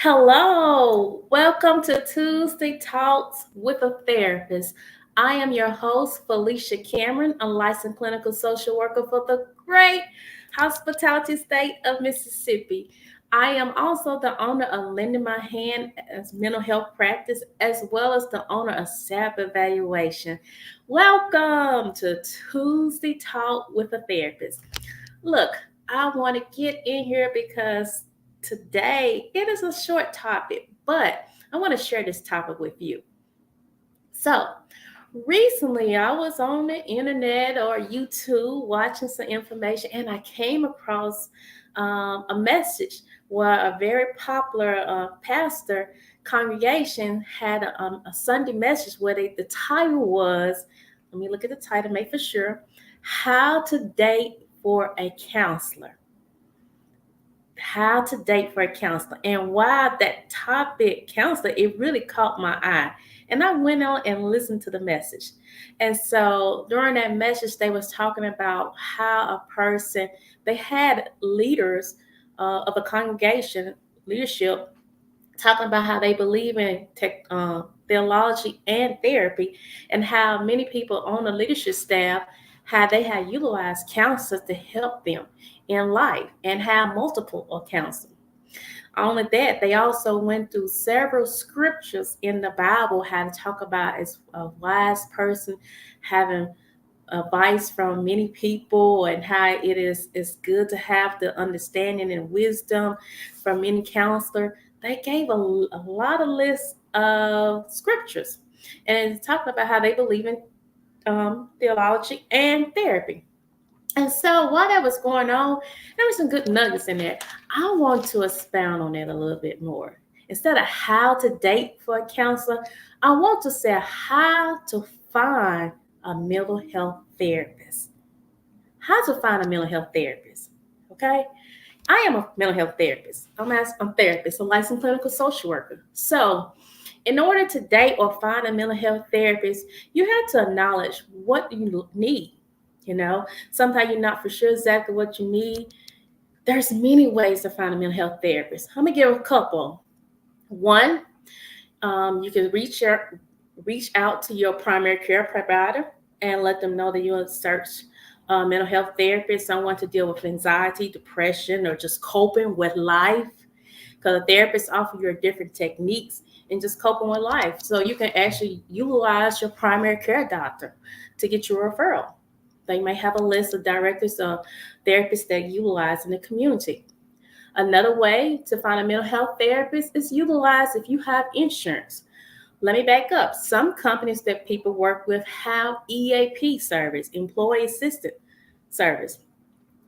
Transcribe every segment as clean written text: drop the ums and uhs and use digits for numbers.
Hello, welcome to Tuesday Talks with a Therapist. I am your host, Felicia Cameron, a licensed clinical social worker for the great hospitality state of Mississippi. I am also the owner of Lending My Hand as mental health practice, as well as the owner of SAP Evaluation. Welcome to Tuesday Talk with a Therapist. Look, I want to get in here because today it is a short topic, but I want to share this topic with you. So, recently I was on the internet or YouTube watching some information and I came across a message where a very popular pastor congregation had a Sunday message where the title was, let me look at the title, make for sure, How to Date for a Counselor. How to date for a counselor. And why that topic, counselor, it really caught my eye. And I went on and listened to the message. And so during that message, they was talking about how a person, they had leaders of a congregation, leadership, talking about how they believe in theology and therapy, and how many people on the leadership staff, how they have utilized counselors to help them in life and have multiple counselors. Only that, they also went through several scriptures in the Bible how to talk about as a wise person having advice from many people, and how it's good to have the understanding and wisdom from many counselors. They gave a lot of lists of scriptures, and it's talking about how they believe in theology and therapy. And so while that was going on, there were some good nuggets in there. I want to expound on it a little bit more. Instead of how to date for a counselor, I want to say how to find a mental health therapist. How to find a mental health therapist. Okay? I am a mental health therapist. I'm a therapist, a licensed clinical social worker. So, in order to date or find a mental health therapist, you have to acknowledge what you need. Sometimes you're not for sure exactly what you need. There's many ways to find a mental health therapist. I'm gonna give a couple. One, you can reach out to your primary care provider and let them know that you're in search mental health therapist, someone to deal with anxiety, depression, or just coping with life. Because therapists offer you different techniques in just coping with life. So you can actually utilize your primary care doctor to get your referral. They may have a list of directors of therapists that utilize in the community. Another way to find a mental health therapist is utilize if you have insurance. Let me back up. Some companies that people work with have EAP service, employee assistant service,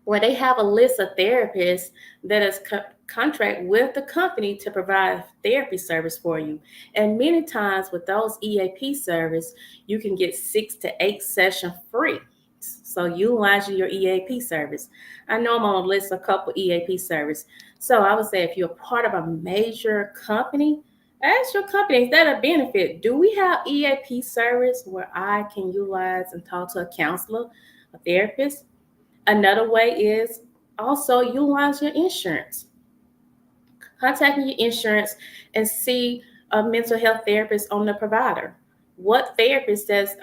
where they have a list of therapists that is contract with the company to provide therapy service for you. And many times with those EAP service, you can get 6 to 8 sessions free. So utilizing your EAP service. I know I'm on a list of a couple EAP service. So I would say if you're part of a major company, ask your company, is that a benefit? Do we have EAP service where I can utilize and talk to a counselor, a therapist? Another way is also utilize your insurance. Contacting your insurance and see a mental health therapist on the provider. What therapist does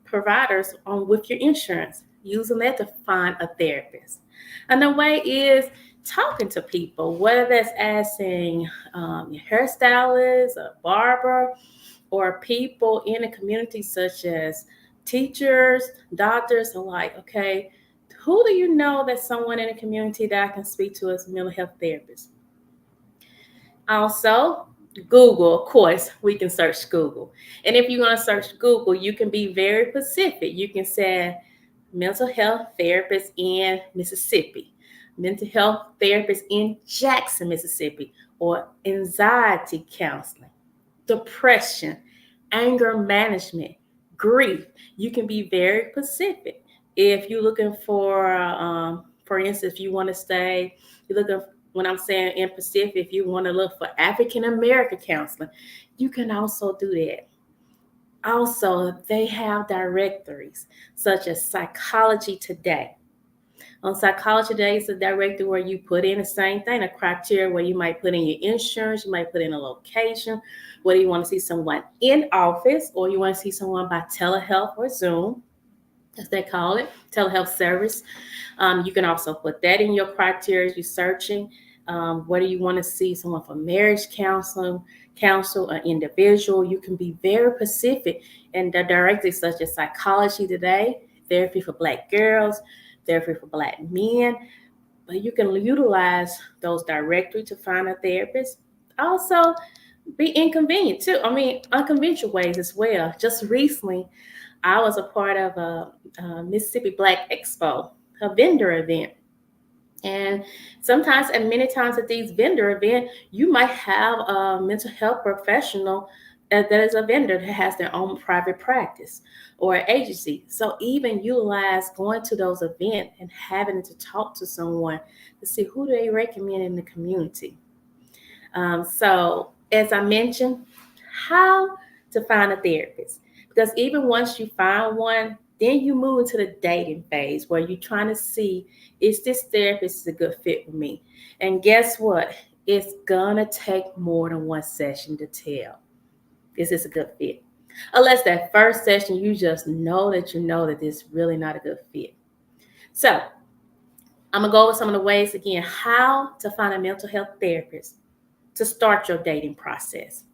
providers on with your insurance? Using that to find a therapist. Another way is talking to people, whether that's asking your hairstylist, a barber, or people in the community such as teachers, doctors, and like, okay, who do you know that's someone in the community that I can speak to as a mental health therapist? Also, Google, of course, we can search Google. And if you're going to search Google, you can be very specific. You can say mental health therapist in Mississippi, mental health therapist in Jackson, Mississippi, or anxiety counseling, depression, anger management, grief. You can be very specific. If you're looking for instance, if you want to stay, you're looking, when I'm saying in Pacific, if you want to look for African American counseling, you can also do that. Also, they have directories such as Psychology Today. On Psychology Day, it's a directory where you put in the same thing, a criteria where you might put in your insurance, you might put in a location, whether you want to see someone in office or you want to see someone by telehealth or Zoom, as they call it, telehealth service. You can also put that in your criteria as you're searching. Whether you want to see someone for marriage counseling, counsel, an individual, you can be very specific. And the directives such as Psychology Today, therapy for Black girls, therapy for Black men. But you can utilize those directory to find a therapist. Also, be inconvenient too. I mean, unconventional ways as well. Just recently, I was a part of a Mississippi Black Expo, a vendor event. And sometimes, and many times at these vendor events, you might have a mental health professional that is a vendor that has their own private practice or agency. So even utilize going to those events and having to talk to someone to see who they recommend in the community. So as I mentioned, how to find a therapist. Because even once you find one, then you move into the dating phase where you're trying to see, is this therapist a good fit for me? And guess what? It's gonna take more than one session to tell, is this a good fit? Unless that first session, you just know that this is really not a good fit. So I'm gonna go over some of the ways again, how to find a mental health therapist to start your dating process.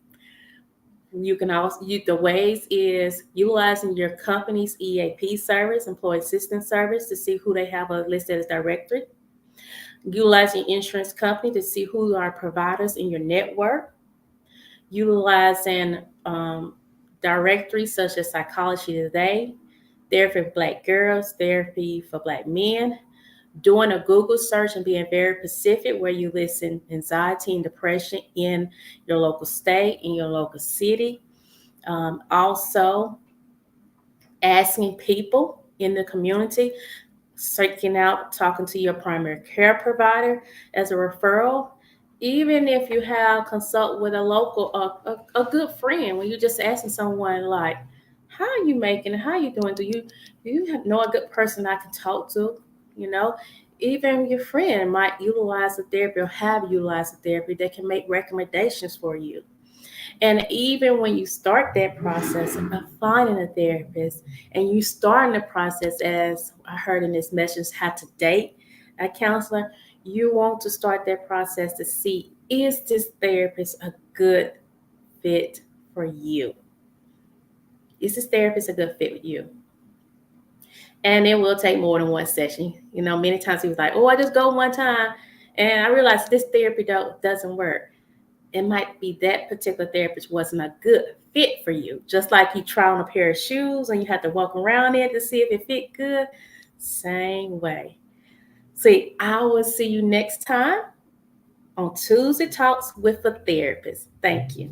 You can also the ways is utilizing your company's EAP service, employee assistance service, to see who they have listed as directory. Utilizing your insurance company to see who are providers in your network. Utilizing directories such as Psychology Today, therapy for Black girls, therapy for Black men. Doing a Google search and being very specific where you listen anxiety and depression in your local state, in your local city. Also, asking people in the community, seeking out, talking to your primary care provider as a referral. Even if you have consult with a local, a good friend, when you're just asking someone like, "How are you making? How are you doing? Do you know a good person I can talk to?" You know, even your friend might utilize a therapy or have utilized a therapy that can make recommendations for you. And even when you start that process of finding a therapist and you start in the process, as I heard in this message, how to date a counselor, you want to start that process to see, is this therapist a good fit for you? Is this therapist a good fit with you? And it will take more than one session. You know, many times he was like, oh, I just go one time and I realized this therapy doesn't work. It might be that particular therapist wasn't a good fit for you. Just like you try on a pair of shoes and you have to walk around it to see if it fit good. Same way. See, I will see you next time on Tuesday Talks with a Therapist. Thank you.